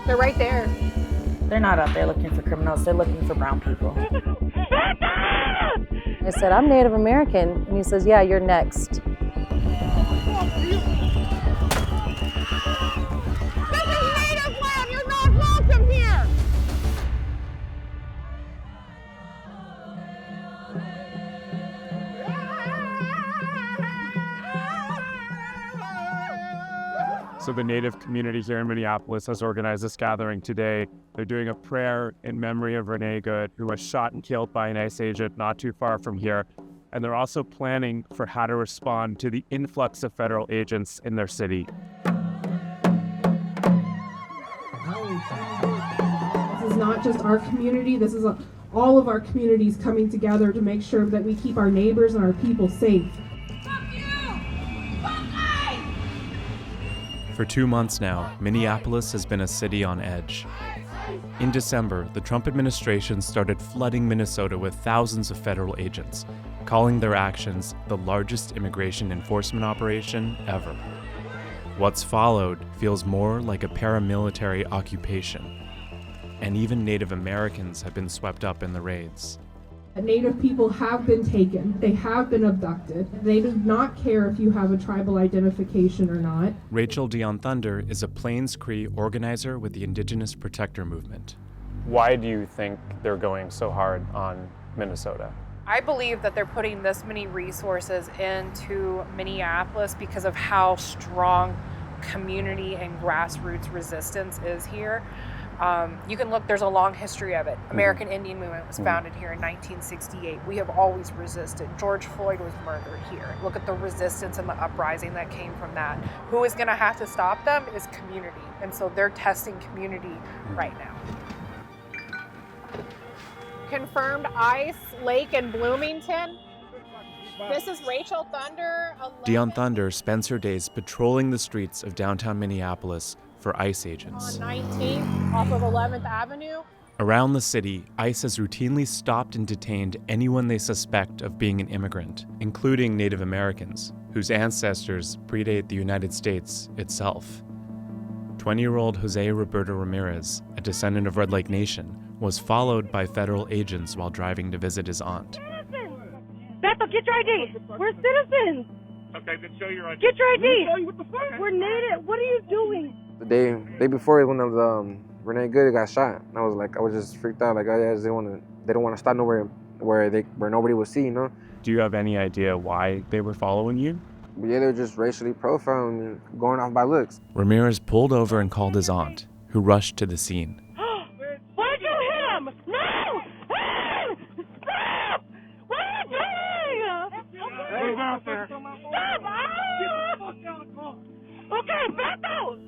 They're right there. They're not out there looking for criminals, they're looking for brown people. I said, I'm Native American, and he says, yeah, you're next. So the Native community here in Minneapolis has organized this gathering today. They're doing a prayer in memory of Renee Good, who was shot and killed by an ICE agent not too far from here. And they're also planning for how to respond to the influx of federal agents in their city. This is not just our community, this is all of our communities coming together to make sure that we keep our neighbors and our people safe. For 2 months now, Minneapolis has been a city on edge. In December, the Trump administration started flooding Minnesota with thousands of federal agents, calling their actions the largest immigration enforcement operation ever. What's followed feels more like a paramilitary occupation, and even Native Americans have been swept up in the raids. Native people have been taken, they have been abducted. They do not care if you have a tribal identification or not. Rachel Dion Thunder is a Plains Cree organizer with the Indigenous Protector Movement. Why do you think they're going so hard on Minnesota? I believe that they're putting this many resources into Minneapolis because of how strong community and grassroots resistance is here. You can look, there's a long history of it. American Indian Movement was founded here in 1968. We have always resisted. George Floyd was murdered here. Look at the resistance and the uprising that came from that. Who is gonna have to stop them is community. And so they're testing community right now. Confirmed ICE, Lake and Bloomington. This is Rachel Thunder. Dion Thunder spends her days patrolling the streets of downtown Minneapolis for ICE agents. On 19th, off of 11th Avenue. Around the city, ICE has routinely stopped and detained anyone they suspect of being an immigrant, including Native Americans, whose ancestors predate the United States itself. 20-year-old Jose Roberto Ramirez, a descendant of Red Lake Nation, was followed by federal agents while driving to visit his aunt. Beto, get your ID. We're citizens. Okay, then show your ID. Get your ID. What the fuck? We're native. What are you doing? The day before when Renee Good got shot, I was just freaked out. Like, they don't want to stop nowhere where nobody would see, you know. Do you have any idea why they were following you? But yeah, they're just racially profiling me, going off by looks. Ramirez pulled over and called his aunt, who rushed to the scene. Why'd you hit him? No! Stop! What are you doing? Hey, out there. Stop! Okay, Beto!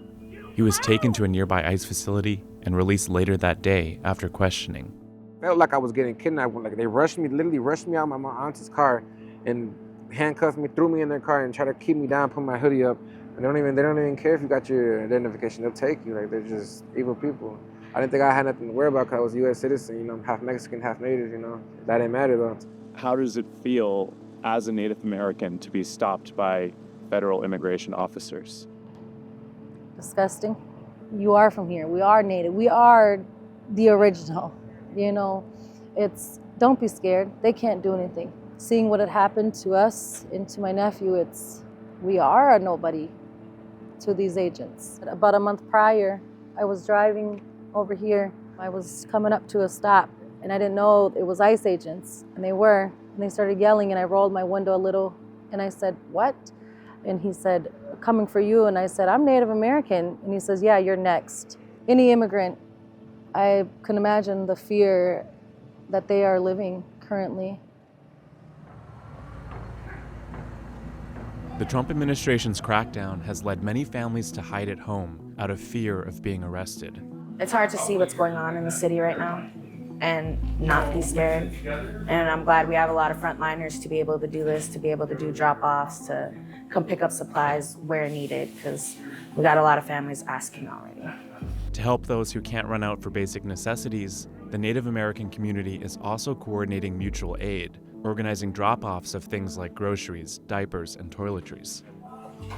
He was taken to a nearby ICE facility and released later that day after questioning. Felt like I was getting kidnapped. Like, they literally rushed me out of my aunt's car and handcuffed me, threw me in their car and tried to keep me down, put my hoodie up. And they don't even care if you got your identification. They'll take you. Like, they're just evil people. I didn't think I had nothing to worry about because I was a U.S. citizen, you know. I'm half Mexican, half Native, you know. That didn't matter, though. How does it feel as a Native American to be stopped by federal immigration officers? Disgusting. You are from here. We are Native. We are the original. You know, don't be scared. They can't do anything. Seeing what had happened to us and to my nephew, we are a nobody to these agents. About a month prior, I was driving over here. I was coming up to a stop, and I didn't know it was ICE agents, and they were. And they started yelling, and I rolled my window a little, and I said, "What?" And he said, "Coming for you." And I said, "I'm Native American." And he says, "Yeah, you're next." Any immigrant, I can imagine the fear that they are living currently. The Trump administration's crackdown has led many families to hide at home out of fear of being arrested. It's hard to see what's going on in the city right now and not be scared. And I'm glad we have a lot of frontliners to be able to do this, to be able to do drop-offs, to come pick up supplies where needed, because we got a lot of families asking already. To help those who can't run out for basic necessities, the Native American community is also coordinating mutual aid, organizing drop-offs of things like groceries, diapers, and toiletries.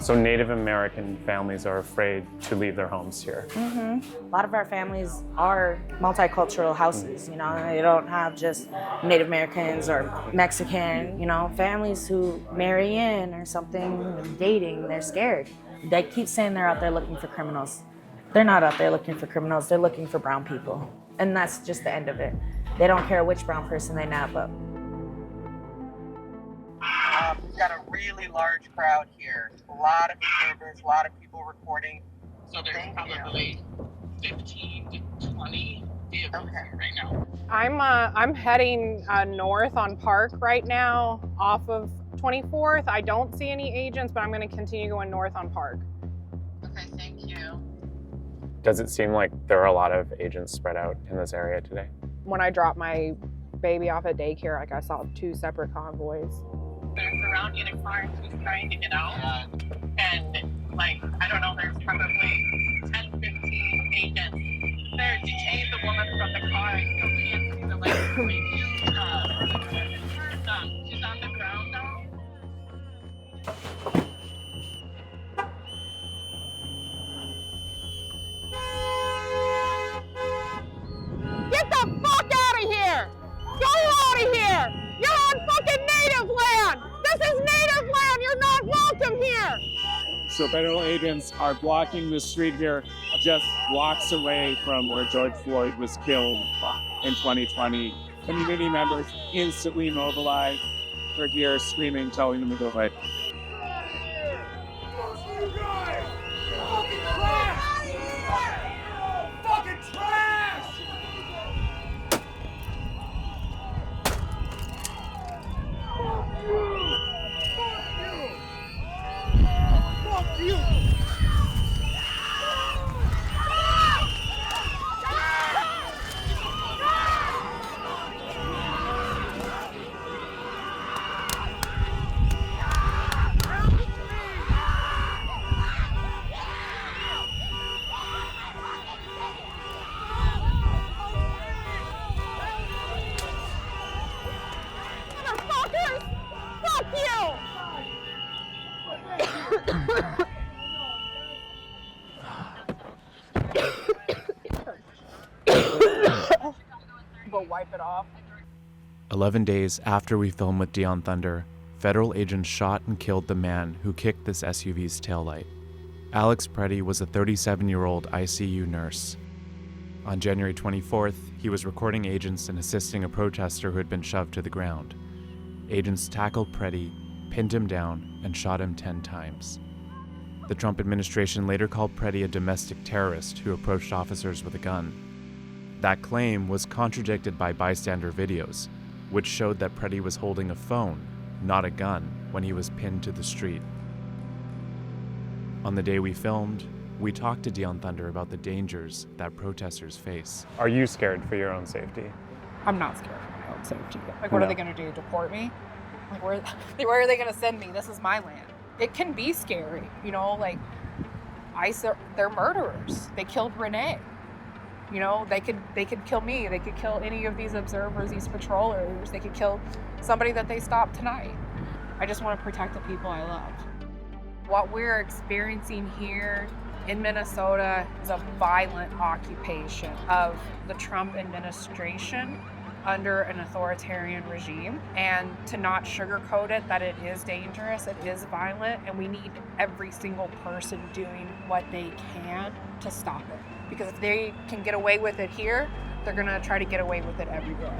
So Native American families are afraid to leave their homes here. A lot of our families are multicultural houses, you know, they don't have just Native Americans or Mexican, you know, families who marry in or something, dating, they're scared. They keep saying they're out there looking for criminals. They're not out there looking for criminals, they're looking for brown people. And that's just the end of it. They don't care which brown person they nab up. We've got a really large crowd here. A lot of observers, a lot of people recording. So there's probably 15 to 20 vehicles here right now. I'm heading north on Park right now off of 24th. I don't see any agents, but I'm going to continue going north on Park. Okay, thank you. Does it seem like there are a lot of agents spread out in this area today? When I dropped my baby off at daycare, like I saw 2 separate convoys. They're surrounding a car and she's trying to get out. And like, I don't know, there's probably 10, 15 agents. They're detained the woman from the car. I still can't see the license plate. She's on the ground now. Get the fuck out of here! Go out of here! You're on fucking native land! This is native land! You're not welcome here! So federal agents are blocking the street here just blocks away from where George Floyd was killed in 2020. Community members instantly mobilized. They're here screaming, telling them to go away. Go wipe it off. 11 days after we filmed with Dion Thunder, federal agents shot and killed the man who kicked this SUV's taillight. Alex Pretti was a 37-year-old ICU nurse. On January 24th, he was recording agents and assisting a protester who had been shoved to the ground. Agents tackled Pretti, pinned him down, and shot him 10 times. The Trump administration later called Pretti a domestic terrorist who approached officers with a gun. That claim was contradicted by bystander videos, which showed that Pretti was holding a phone, not a gun, when he was pinned to the street. On the day we filmed, we talked to Dion Thunder about the dangers that protesters face. Are you scared for your own safety? I'm not scared for my own safety. Like, what are they going to do? Deport me? Like, where are they going to send me? This is my land. It can be scary, you know, like ICE, they're murderers. They killed Renee. You know, they could kill me. They could kill any of these observers, these patrollers. They could kill somebody that they stopped tonight. I just want to protect the people I love. What we're experiencing here in Minnesota is a violent occupation of the Trump administration under an authoritarian regime, and to not sugarcoat it that it is dangerous, it is violent, and we need every single person doing what they can to stop it. Because if they can get away with it here, they're gonna try to get away with it everywhere.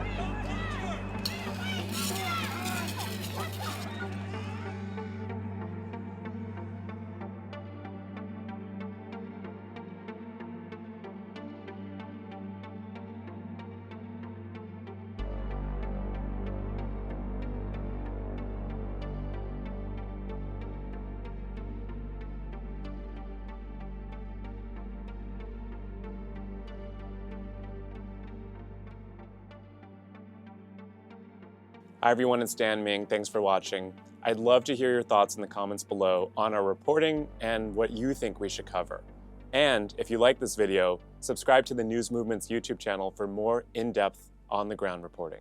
Hi everyone, it's Ming. Thanks for watching. I'd love to hear your thoughts in the comments below on our reporting and what you think we should cover. And if you like this video, subscribe to the News Movement's YouTube channel for more in-depth, on-the-ground reporting.